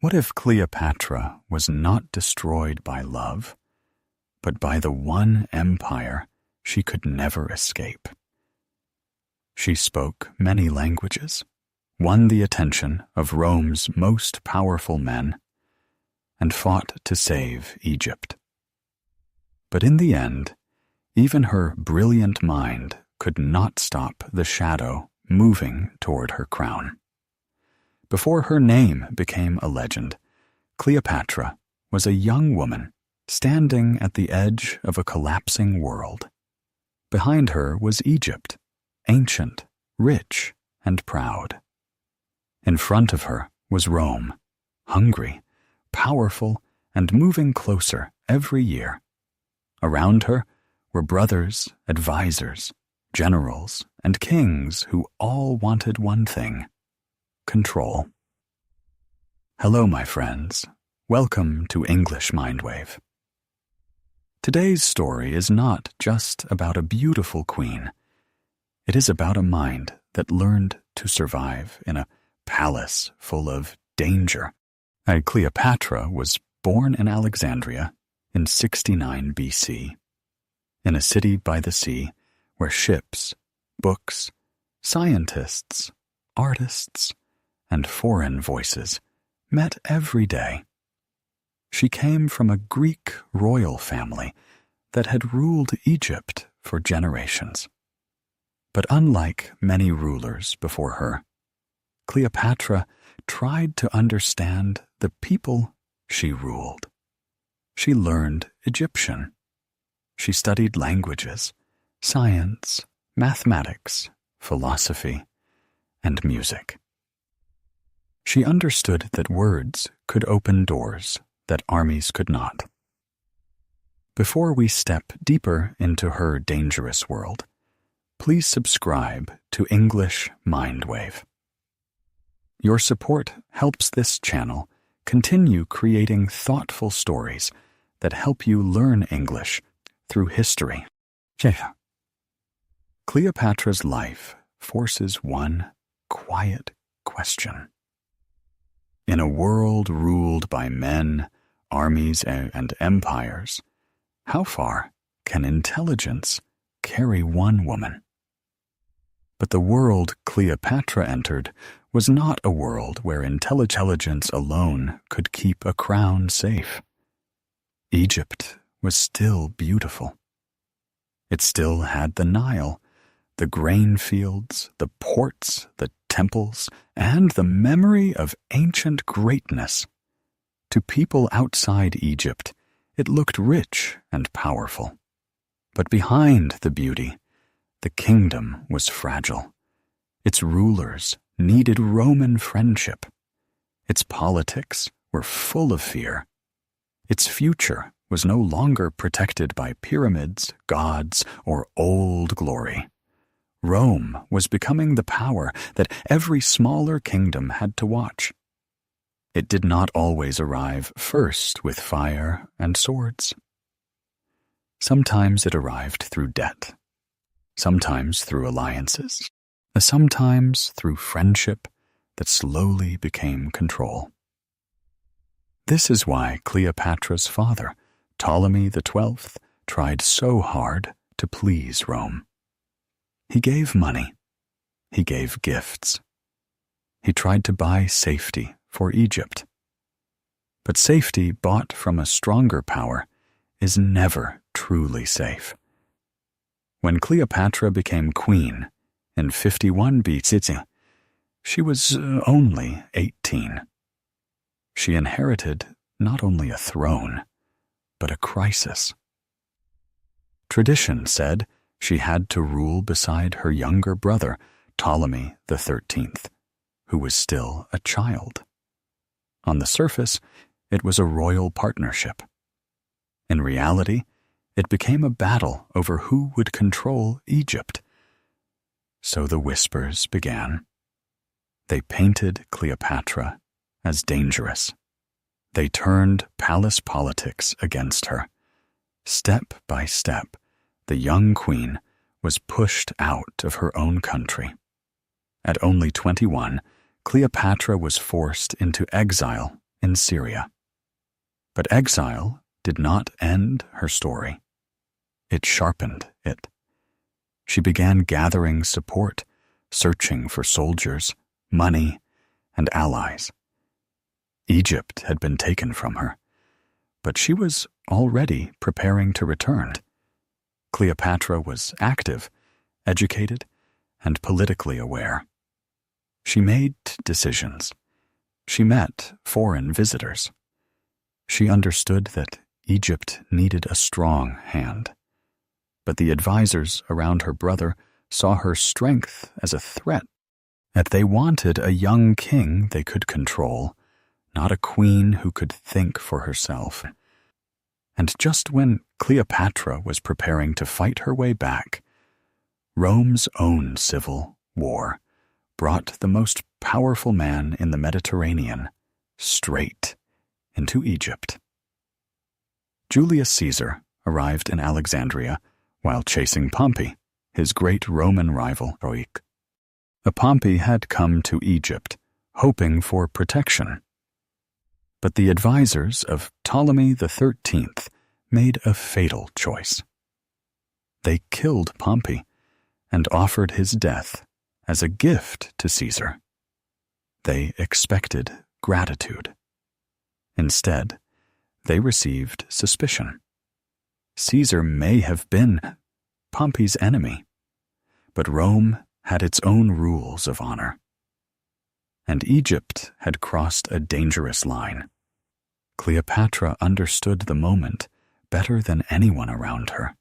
What if Cleopatra was not destroyed by love, but by the one empire she could never escape? She spoke many languages, won the attention of Rome's most powerful men, and fought to save Egypt. But in the end, even her brilliant mind could not stop the shadow moving toward her crown. Before her name became a legend, Cleopatra was a young woman standing at the edge of a collapsing world. Behind her was Egypt, ancient, rich, and proud. In front of her was Rome, hungry, powerful, and moving closer every year. Around her were brothers, advisors, generals, and kings who all wanted one thing: control. Hello, my friends. Welcome to English Mindwave. Today's story is not just about a beautiful queen. It is about a mind that learned to survive in a palace full of danger. Cleopatra was born in Alexandria in 69 BC, in a city by the sea where ships, books, scientists, artists, and foreign voices met every day. She came from a Greek royal family that had ruled Egypt for generations. But unlike many rulers before her, Cleopatra tried to understand the people she ruled. She learned Egyptian. She studied languages, science, mathematics, philosophy, and music. She understood that words could open doors that armies could not. Before we step deeper into her dangerous world, please subscribe to English Mindwave. Your support helps this channel continue creating thoughtful stories that help you learn English through history. Cleopatra's life forces one quiet question. In a world ruled by men, armies, and empires, how far can intelligence carry one woman? But the world Cleopatra entered was not a world where intelligence alone could keep a crown safe. Egypt was still beautiful. It still had the Nile, the grain fields, the ports, the temples, and the memory of ancient greatness. To people outside Egypt, it looked rich and powerful. But behind the beauty, the kingdom was fragile. Its rulers needed Roman friendship. Its politics were full of fear. Its future was no longer protected by pyramids, gods, or old glory. Rome was becoming the power that every smaller kingdom had to watch. It did not always arrive first with fire and swords. Sometimes it arrived through debt, sometimes through alliances, sometimes through friendship that slowly became control. This is why Cleopatra's father, Ptolemy XII, tried so hard to please Rome. He gave money. He gave gifts. He tried to buy safety for Egypt. But safety bought from a stronger power is never truly safe. When Cleopatra became queen in 51 BC, she was only 18. She inherited not only a throne, but a crisis. Tradition said she had to rule beside her younger brother, Ptolemy XIII, who was still a child. On the surface, it was a royal partnership. In reality, it became a battle over who would control Egypt. So the whispers began. They painted Cleopatra as dangerous. They turned palace politics against her. Step by step, the young queen was pushed out of her own country. At only 21, Cleopatra was forced into exile in Syria. But exile did not end her story. It sharpened it. She began gathering support, searching for soldiers, money, and allies. Egypt had been taken from her, but she was already preparing to return. Cleopatra was active, educated, and politically aware. She made decisions. She met foreign visitors. She understood that Egypt needed a strong hand. But the advisors around her brother saw her strength as a threat, that they wanted a young king they could control, not a queen who could think for herself. And just when Cleopatra was preparing to fight her way back, Rome's own civil war brought the most powerful man in the Mediterranean straight into Egypt. Julius Caesar arrived in Alexandria while chasing Pompey, his great Roman rival. Pompey had come to Egypt, hoping for protection. But the advisors of Ptolemy XIII made a fatal choice. They killed Pompey and offered his death as a gift to Caesar. They expected gratitude. Instead, they received suspicion. Caesar may have been Pompey's enemy, but Rome had its own rules of honor. And Egypt had crossed a dangerous line. Cleopatra understood the moment better than anyone around her.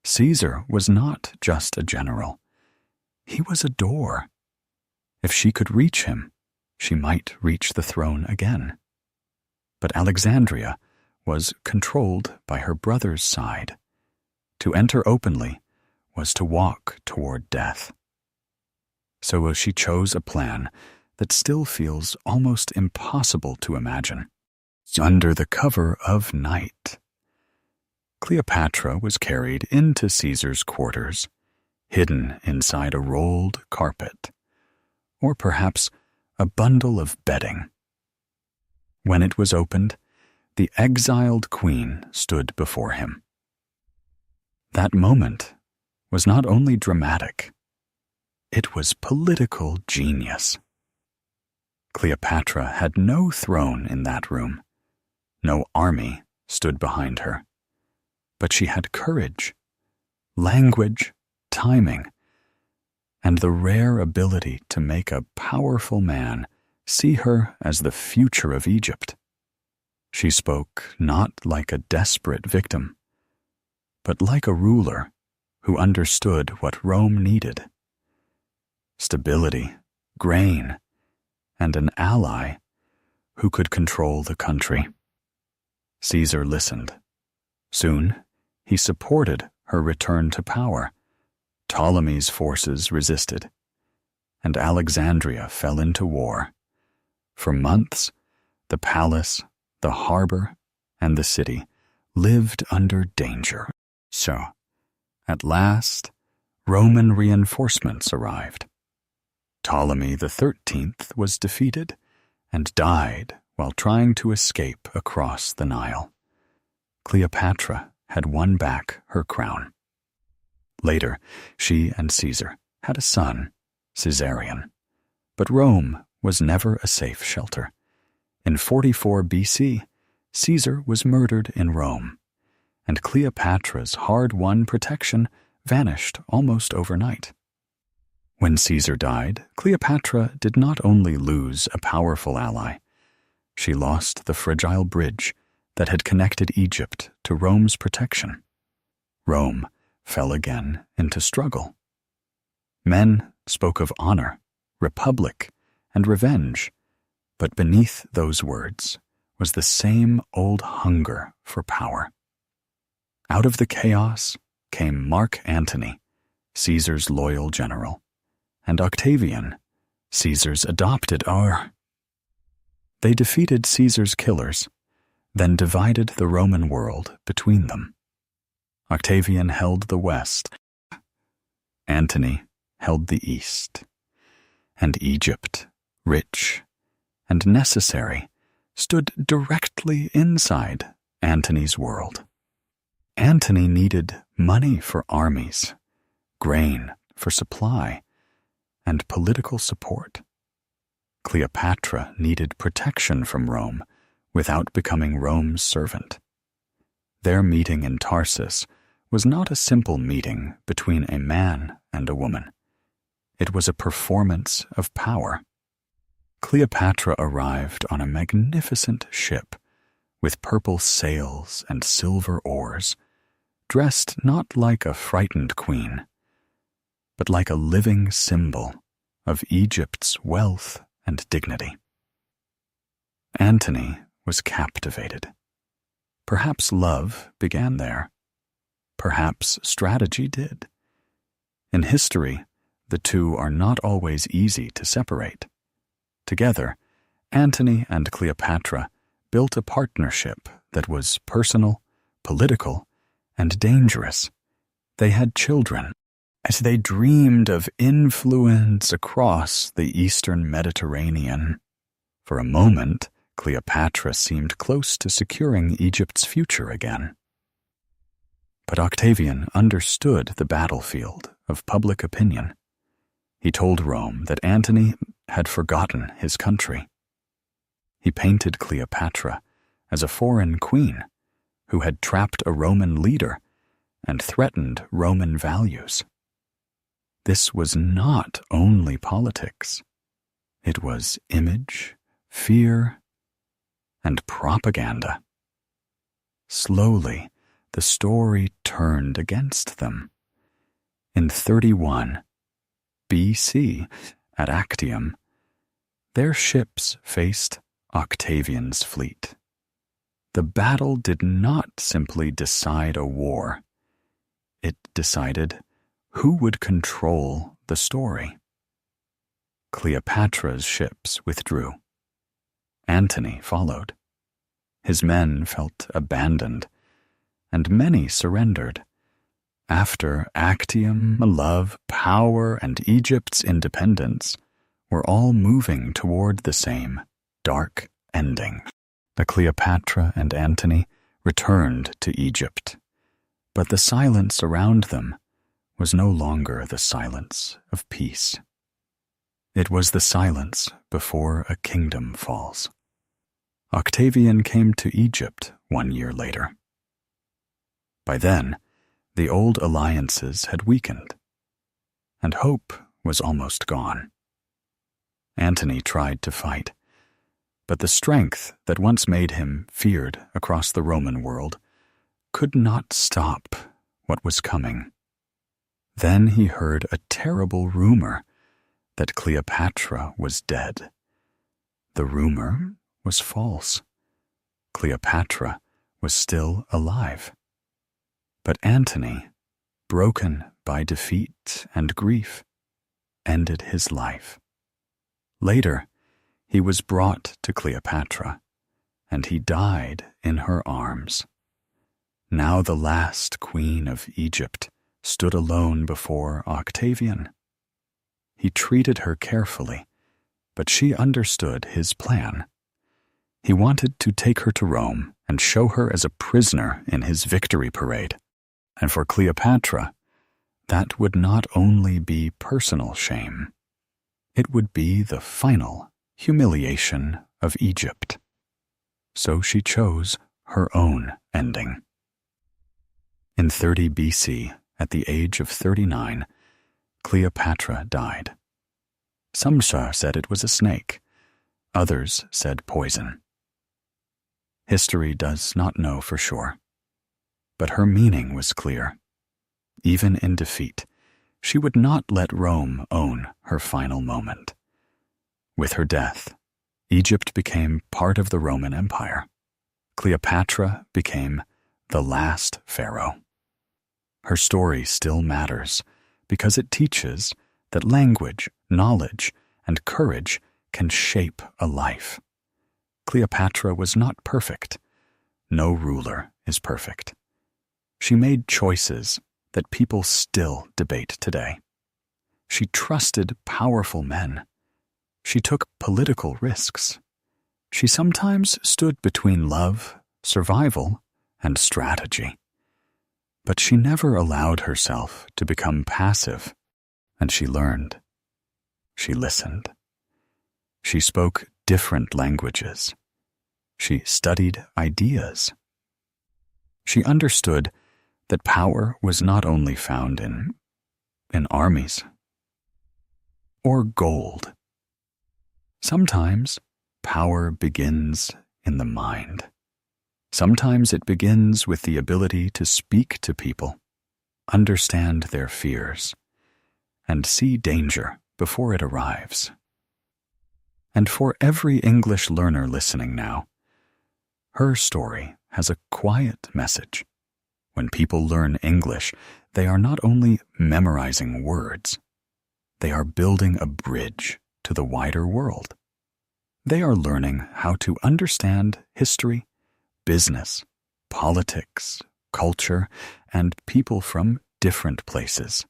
Caesar was not just a general. He was a door. If she could reach him, she might reach the throne again. But Alexandria was controlled by her brother's side. To enter openly was to walk toward death. So she chose a plan that still feels almost impossible to imagine. Under the cover of night, Cleopatra was carried into Caesar's quarters, hidden inside a rolled carpet, or perhaps a bundle of bedding. When it was opened, the exiled queen stood before him. That moment was not only dramatic, it was political genius. Cleopatra had no throne in that room. No army stood behind her. But she had courage, language, timing, and the rare ability to make a powerful man see her as the future of Egypt. She spoke not like a desperate victim, but like a ruler who understood what Rome needed: stability, grain, and an ally who could control the country. Caesar listened. Soon, he supported her return to power. Ptolemy's forces resisted, and Alexandria fell into war. For months, the palace, the harbor, and the city lived under danger. So, at last, Roman reinforcements arrived. Ptolemy XIII was defeated and died while trying to escape across the Nile. Cleopatra had won back her crown. Later, she and Caesar had a son, Caesarion. But Rome was never a safe shelter. In 44 BC, Caesar was murdered in Rome, and Cleopatra's hard-won protection vanished almost overnight. When Caesar died, Cleopatra did not only lose a powerful ally, she lost the fragile bridge that had connected Egypt to Rome's protection. Rome fell again into struggle. Men spoke of honor, republic, and revenge, but beneath those words was the same old hunger for power. Out of the chaos came Mark Antony, Caesar's loyal general, and Octavian, Caesar's adopted heir. They defeated Caesar's killers, then divided the Roman world between them. Octavian held the west, Antony held the east, and Egypt, rich and necessary, stood directly inside Antony's world. Antony needed money for armies, grain for supply, and political support. Cleopatra needed protection from Rome without becoming Rome's servant. Their meeting in Tarsus was not a simple meeting between a man and a woman. It was a performance of power. Cleopatra arrived on a magnificent ship with purple sails and silver oars, dressed not like a frightened queen, but like a living symbol of Egypt's wealth and dignity. Antony was captivated. Perhaps love began there. Perhaps strategy did. In history, the two are not always easy to separate. Together, Antony and Cleopatra built a partnership that was personal, political, and dangerous. They had children. As they dreamed of influence across the eastern Mediterranean, for a moment, Cleopatra seemed close to securing Egypt's future again. But Octavian understood the battlefield of public opinion. He told Rome that Antony had forgotten his country. He painted Cleopatra as a foreign queen who had trapped a Roman leader and threatened Roman values. This was not only politics. It was image, fear, and propaganda. Slowly, the story turned against them. In 31 BC, at Actium, their ships faced Octavian's fleet. The battle did not simply decide a war. It decided who would control the story. Cleopatra's ships withdrew. Antony followed. His men felt abandoned, and many surrendered. After Actium, love, power, and Egypt's independence were all moving toward the same dark ending. The Cleopatra and Antony returned to Egypt, but the silence around them was no longer the silence of peace. It was the silence before a kingdom falls. Octavian came to Egypt 1 year later. By then, the old alliances had weakened, and hope was almost gone. Antony tried to fight, but the strength that once made him feared across the Roman world could not stop what was coming. Then he heard a terrible rumor that Cleopatra was dead. The rumor was false. Cleopatra was still alive. But Antony, broken by defeat and grief, ended his life. Later, he was brought to Cleopatra, and he died in her arms. Now the last queen of Egypt stood alone before Octavian. He treated her carefully, but she understood his plan. He wanted to take her to Rome and show her as a prisoner in his victory parade. And for Cleopatra, that would not only be personal shame, it would be the final humiliation of Egypt. So she chose her own ending. In 30 BC, at the age of 39, Cleopatra died. Some said it was a snake. Others said poison. History does not know for sure. But her meaning was clear. Even in defeat, she would not let Rome own her final moment. With her death, Egypt became part of the Roman Empire. Cleopatra became the last pharaoh. Her story still matters because it teaches that language, knowledge, and courage can shape a life. Cleopatra was not perfect. No ruler is perfect. She made choices that people still debate today. She trusted powerful men. She took political risks. She sometimes stood between love, survival, and strategy. But she never allowed herself to become passive, and she learned. She listened. She spoke different languages. She studied ideas. She understood that power was not only found in armies or gold. Sometimes power begins in the mind. Sometimes it begins with the ability to speak to people, understand their fears, and see danger before it arrives. And for every English learner listening now, her story has a quiet message. When people learn English, they are not only memorizing words, they are building a bridge to the wider world. They are learning how to understand history, business, politics, culture, and people from different places.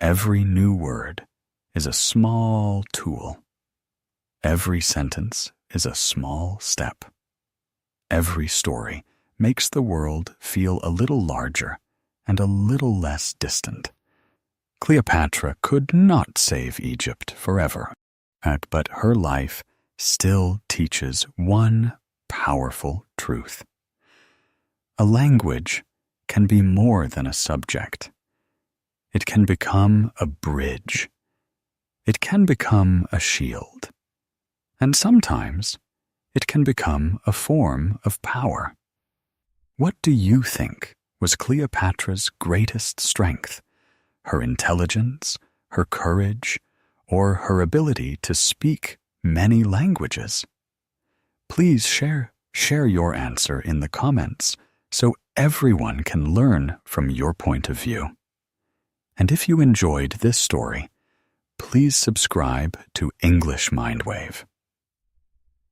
Every new word is a small tool. Every sentence is a small step. Every story makes the world feel a little larger and a little less distant. Cleopatra could not save Egypt forever, but her life still teaches one powerful truth. A language can be more than a subject. It can become a bridge. It can become a shield. And sometimes it can become a form of power. What do you think was Cleopatra's greatest strength? Her intelligence, her courage, or her ability to speak many languages? Please share your answer in the comments so everyone can learn from your point of view. And if you enjoyed this story, please subscribe to English Mindwave.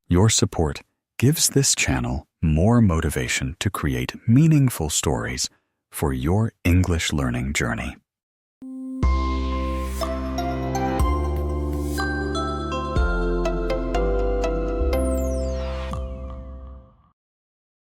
Your support gives this channel more motivation to create meaningful stories for your English learning journey.